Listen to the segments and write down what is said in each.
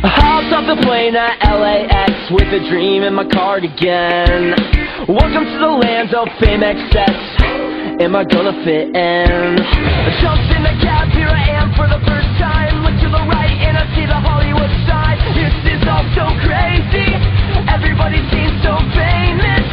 Hopped off the plane at LAX with a dream in my cardigan. Welcome to the land of fame excess. Am I gonna fit in? I jumped in the cab, here I am for the first time. Look to the right and I see the Hollywood sign. This is all so crazy, everybody seems so famous.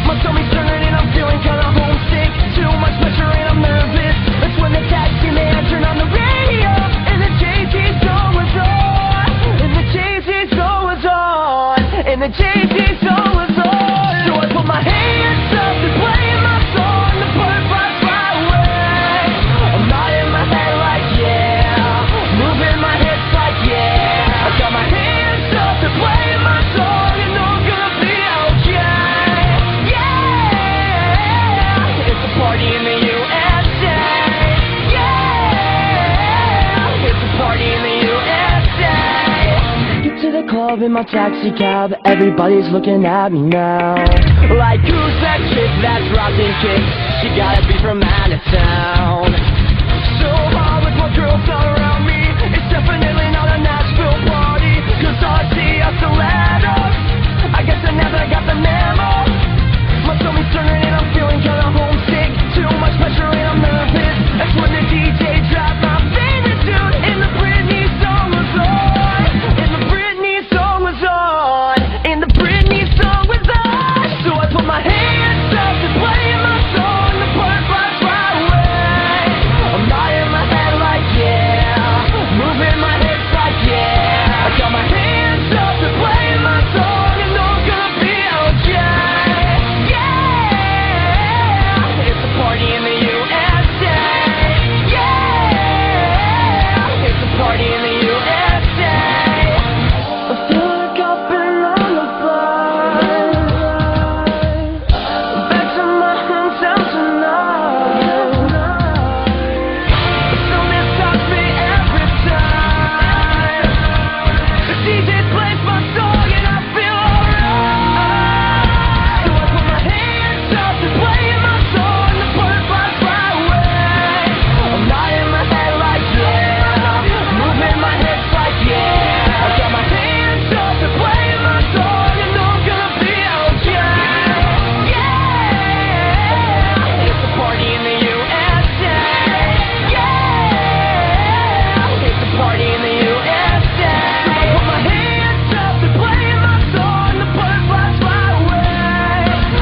My tummy's turning and I'm feeling kinda homesick. Too much pressure and I'm nervous. That's when the taxi man turned on the radio and the Jay-Z song was on. And the Jay-Z song was on. And the Jay-Z song was on. So I put my hands up and play my song. The bird flies fly away. I'm nodding my head like yeah, moving my hips like yeah. I got my hands up and play my song and know I'm gonna be okay. Yeah, it's a party in the USA. Yeah, it's a party in the USA. Get to the club in my taxi cab, everybody's looking at me now. Like who's that chick that's rocking kicks? She gotta be from out of town. So hard with my girls all around me. It's definitely not a Nashville party, cause all I see are stilettos. I guess I never got the memo. My tummy's turning and I'm feeling kinda homesick. Too much pressure and I'm nervous. That's when the DJ dropped my favorite tune. And the Britney song was on. And the Britney song was on. And the Britney song was on. So I put my hands up to play my song. The bird flies fly away. I'm nodding my head like yeah, moving my hips like yeah. I got my hands up to play my song and know I'm gonna be okay. Yeah, it's a party in the USA. Yeah, it's a party in the USA. I feel like I've been on the fly. Back to my hometown tonight. The song that stops me every time. The DJ plays my song and I feel alright. So I put my hands up to play my song. The bird flies fly away. I'm nodding my head like yeah, moving my hips like yeah. I got my hands up to play my song and know I'm gonna be okay. Yeah, it's a party in the USA. Yeah, it's a party in the USA. So I put my hands up to play my song. The bird flies fly away.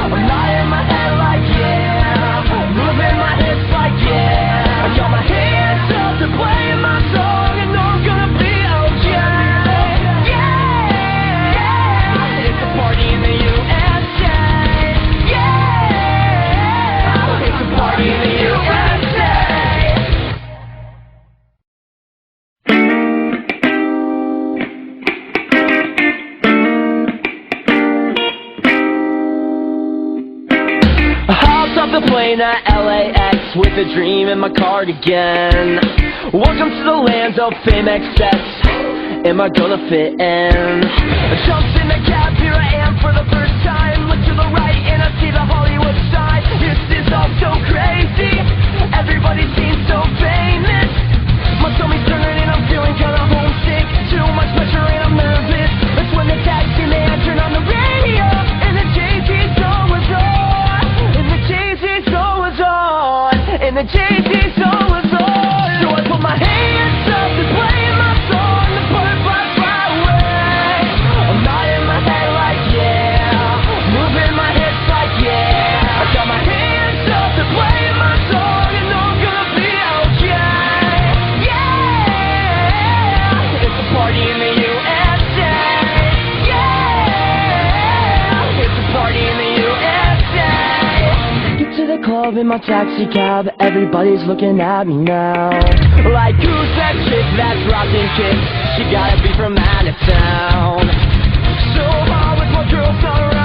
I'm nodding my head like yeah, moving my hips like yeah. I got my hands up to play my song and know I'm gonna be okay. Yeah, it's a party in the USA. Yeah, it's a party in the USA. I hopped off the plane at LAX with a dream in my cardigan. Welcome to the land of fame excess. Am I gonna fit in? I jumped in the cab, here I am for the first time. Look to the right and I see the Hollywood sign. This is all so crazy, everybody seems so famous. My tummy's turning and I'm feeling kinda homesick. Too much pressure and I'm nervous. That's when the taxi man turned on the radio and the Jay-Z song was on. And the Jay-Z song was on. And the Jay-Z song was on. So I put my hands up to play my song. The bird flies fly away. I'm nodding my head like yeah, moving my hips like yeah. I got my hands up to play my song and know I'm gonna be okay. Yeah, it's a party in the USA. Yeah, it's a party in the USA. Get to the club in my taxi cab, everybody's looking at me now. Like who's that chick that's rocking kicks? She gotta be from out of town. So hard with my girls all around.